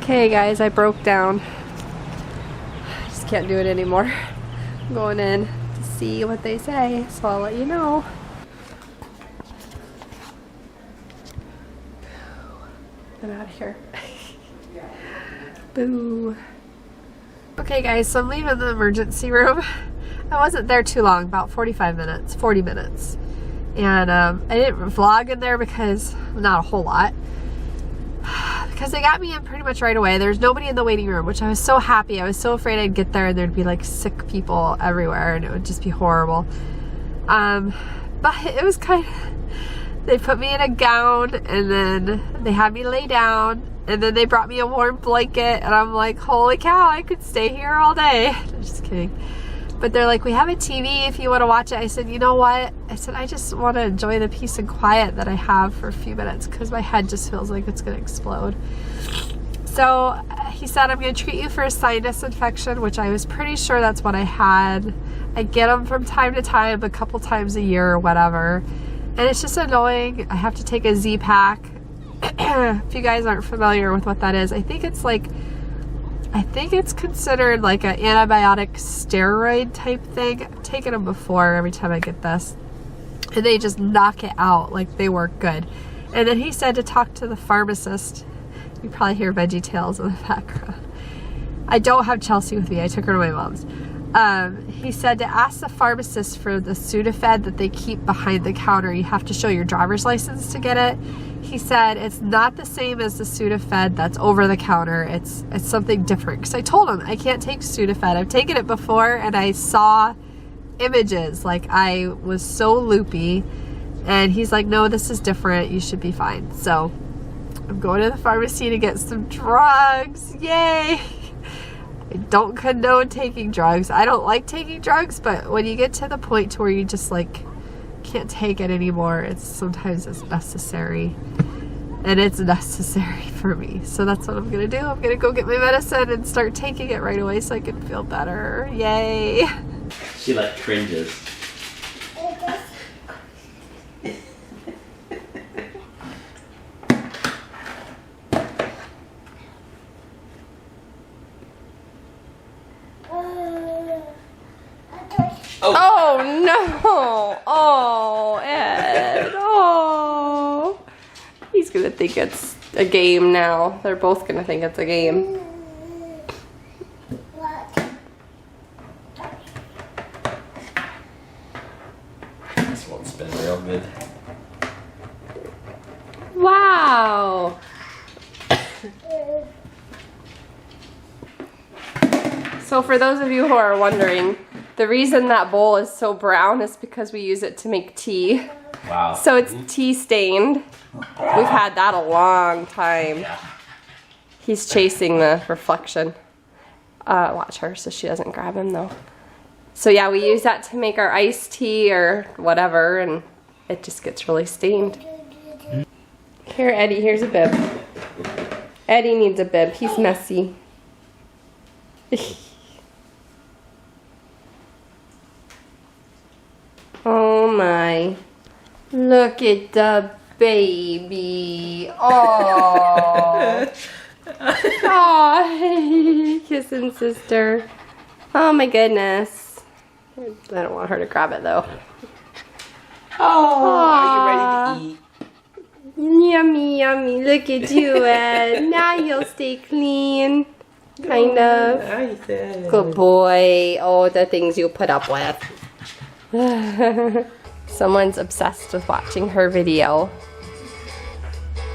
Okay guys, I broke down. I just can't do it anymore. I'm going in to see what they say, so I'll let you know. I'm out of here. Boo. Okay guys, so I'm leaving the emergency room. I wasn't there too long, about 45 minutes, 40 minutes. And I didn't vlog in there because, not a whole lot. Because they got me in pretty much right away. There's nobody in the waiting room, which I was so happy. I was so afraid I'd get there and there'd be like sick people everywhere and it would just be horrible. But it was kind of, they put me in a gown and then they had me lay down and then they brought me a warm blanket and I'm like, holy cow, I could stay here all day. I'm just kidding. But they're like, we have a TV if you want to watch it. I said, you know what? I said, I just want to enjoy the peace and quiet that I have for a few minutes because my head just feels like it's going to explode. So he said, I'm going to treat you for a sinus infection, which I was pretty sure that's what I had. I get them from time to time, a couple times a year or whatever. And it's just annoying. I have to take a Z-Pack. If you guys aren't familiar with what that is, I think it's considered like an antibiotic steroid type thing. I've taken them before every time I get this. And they just knock it out like they work good. And then he said to talk to the pharmacist. You probably hear Veggie Tales in the background. I don't have Chelsea with me. I took her to my mom's. He said to ask the pharmacist for the Sudafed that they keep behind the counter. You have to show your driver's license to get it. He said it's not the same as the Sudafed that's over the counter. It's something different. Because I told him I can't take Sudafed. I've taken it before and I saw images. Like I was so loopy. And he's like, no, this is different. You should be fine. So I'm going to the pharmacy to get some drugs. Yay! I don't condone taking drugs. I don't like taking drugs, but when you get to the point to where you just like can't take it anymore, sometimes it's necessary. And it's necessary for me. So that's what I'm gonna do. I'm gonna go get my medicine and start taking it right away so I can feel better. Yay! She like cringes. Oh no! Oh, Ed! Oh! He's gonna think it's a game now. They're both gonna think it's a game. This one's been real good. Wow! So for those of you who are wondering, the reason that bowl is so brown is because we use it to make tea. Wow. So it's tea stained. We've had that a long time. Yeah. He's chasing the reflection. Watch her so she doesn't grab him though. So yeah, we use that to make our iced tea or whatever, and it just gets really stained. Here, Eddie, here's a bib. Eddie needs a bib. He's messy. Oh my. Look at the baby. Oh. Oh. Kissing sister. Oh my goodness. I don't want her to grab it though. Oh, are you ready to eat? Yummy, yummy. Look at you, Ed. Now you'll stay clean. Kind of. Nice. Good boy. Oh, the things you put up with. Someone's obsessed with watching her video.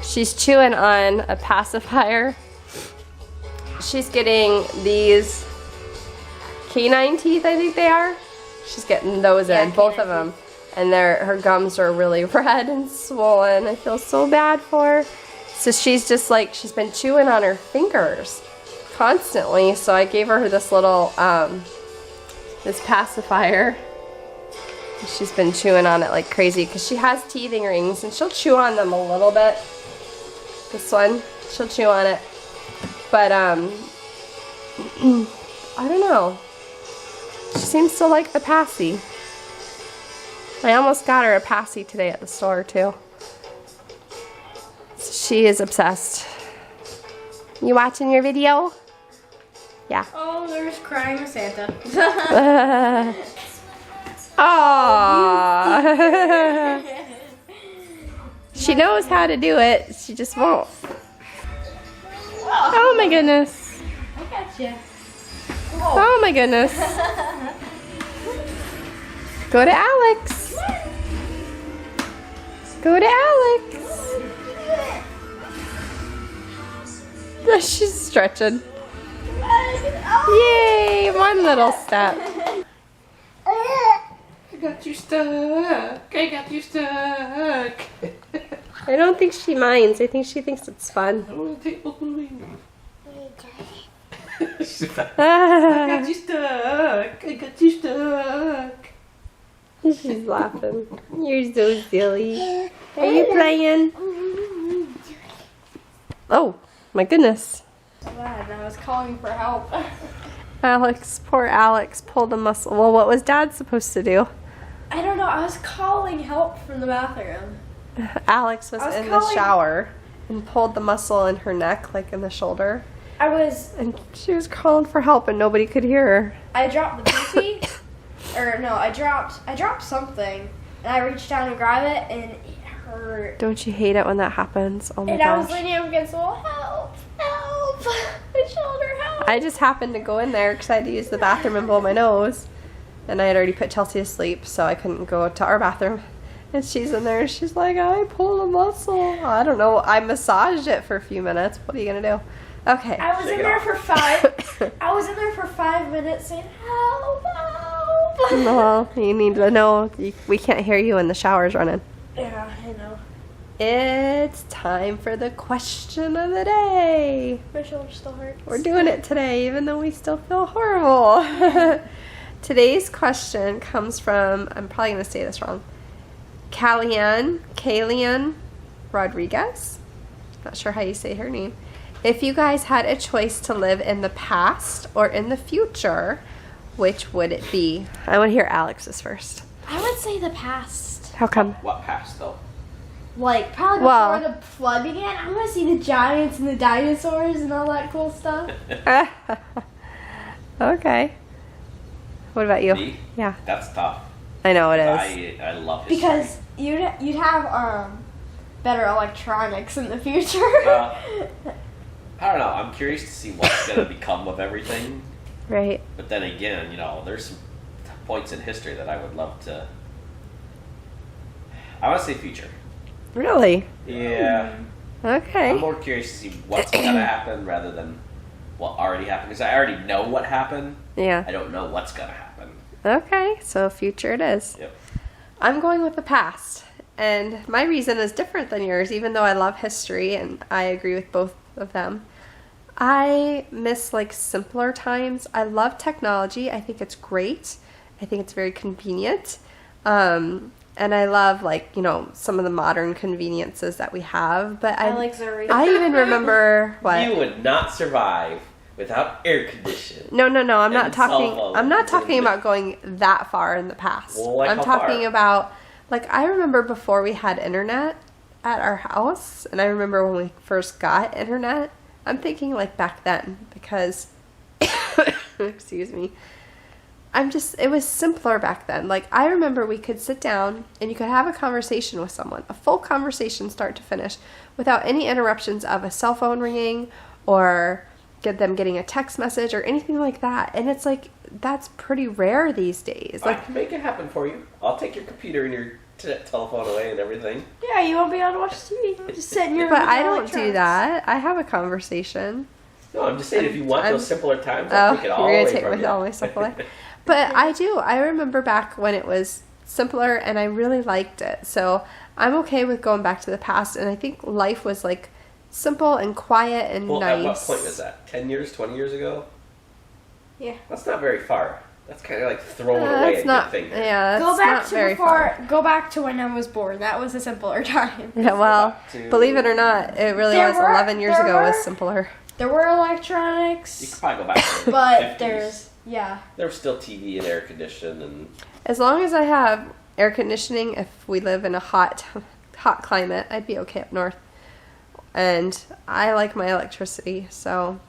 She's chewing on a pacifier. She's getting these canine teeth, I think they are. She's getting those in, both of them. And her gums are really red and swollen. I feel so bad for her. So she's just like, she's been chewing on her fingers constantly. So I gave her this little, this pacifier. She's been chewing on it like crazy because she has teething rings and she'll chew on them a little bit. This one, she'll chew on it. But, I don't know. She seems to like the passy. I almost got her a passy today at the store too. She is obsessed. You watching your video? Yeah. Oh, there's crying Santa. Aww. She knows how to do it. She just won't. Oh my goodness. I got you. Oh my goodness. Go to Alex. Go to Alex. She's stretching. Yay, one little step. I got you stuck. I got you stuck. I don't think she minds. I think she thinks it's fun. I want to take moving. I got you stuck. I got you stuck. She's laughing. You're so silly. Are you playing? Oh, my goodness. So bad, and I was calling for help. Alex, poor Alex pulled a muscle. Well, what was Dad supposed to do? I don't know. I was calling help from the bathroom. Alex was in the shower and pulled the muscle in her neck, like in the shoulder. And she was calling for help and nobody could hear her. I dropped the poopy. Or no, I dropped something. And I reached down and grabbed it and it hurt. Don't you hate it when that happens? Oh my gosh. And I was leaning up against the wall. Help! Help! My shoulder, help! I just happened to go in there because I had to use the bathroom and blow my nose. And I had already put Chelsea to sleep, so I couldn't go to our bathroom. And she's in there and she's like, I pulled a muscle. I don't know. I massaged it for a few minutes. What are you going to do? Okay. I was in there for 5 minutes saying, help, help. No, you need to know. We can't hear you when the shower's running. Yeah, I know. It's time for the question of the day. My shoulder still hurts. We're doing it today, even though we still feel horrible. Today's question comes from, I'm probably going to say this wrong, Caylien Rodriguez. Not sure how you say her name. If you guys had a choice to live in the past or in the future, which would it be? I want to hear Alex's first. I would say the past. How come? What past though? Like, probably before the flood began. I want to see the giants and the dinosaurs and all that cool stuff. Okay. What about you? Me? Yeah. That's tough. I know it is. I love history. Because you'd have better electronics in the future. I don't know. I'm curious to see what's going to become of everything. Right. But then again, you know, there's some points in history that I would love to. I want to say future. Really? Yeah. Okay. I'm more curious to see what's going to happen rather than what already happened. Because I already know what happened. Yeah. I don't know what's going to happen. Okay. So future it is. Yep. I'm going with the past. And my reason is different than yours, even though I love history and I agree with both of them. I miss like simpler times. I love technology. I think it's great. I think it's very convenient. And I love like, you know, some of the modern conveniences that we have. But I like Zuri. I even remember what You would not survive without air conditioning. No, I'm not And talking cell phones. I'm not talking about going that far in the past. Well, like I'm how talking far? about like I remember before we had internet at our house, and I remember when we first got internet. I'm thinking like back then because excuse me. It was simpler back then. Like I remember we could sit down and you could have a conversation with someone, a full conversation start to finish without any interruptions of a cell phone ringing or get them getting a text message or anything like that. And it's like, that's pretty rare these days. I Like, can make it happen for you. I'll take your computer and your telephone away and everything. Yeah, you won't be able to watch TV. Just sit in your but room I with don't electronics. do that. I have a conversation. No, I'm just saying if you want I'm- those simpler times, I'll take it all you're away gonna take from you. all my stuff away. But I do. I remember back when it was simpler and I really liked it. So I'm okay with going back to the past. And I think life was like simple and quiet and Well, nice. at what point was that? 10 years, 20 years ago? Yeah. That's not very far. That's kind of like throwing away That's a not, good thing. yeah, that's Go back not to very far. Go back to when I was born. That was a simpler time. Yeah, well, back to- believe it or not, it really There was were- 11 years there ago was were- simpler. There were You could electronics, probably go back to the but 50s. yeah. There was still TV and air conditioning and As long as I have air conditioning, if we live in a hot climate, I'd be okay up north. and I like my electricity, so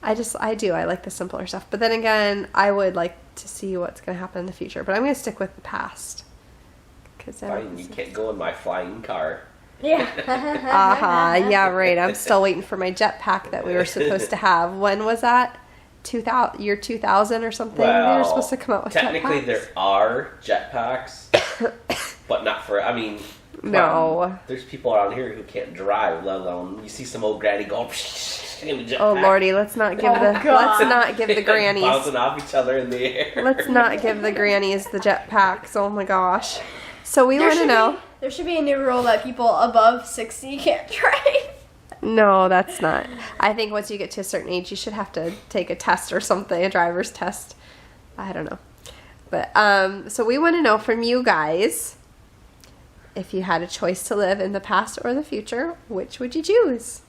I like the simpler stuff. But then again, I would like to see what's going to happen in the future, but I'm going to stick with the past. Fine, you can't go in my flying car. Yeah. Yeah, right. I'm still waiting for my jetpack that we were supposed to have. When was that? Year 2000 or something? Well, they were supposed to come out with technically jetpacks. there are jetpacks, but not for, I mean, No. There's people around here who can't drive, let alone, you see some old granny go, Oh lordy, let's not give the grannies bouncing off each other in the air. Let's not give the grannies the jetpacks. Oh my gosh. So we want to know. There should be a new rule that people above 60 can't drive. No, that's not. I think once you get to a certain age, you should have to take a test or something, a driver's test. I don't know. But so we want to know from you guys, if you had a choice to live in the past or the future, which would you choose?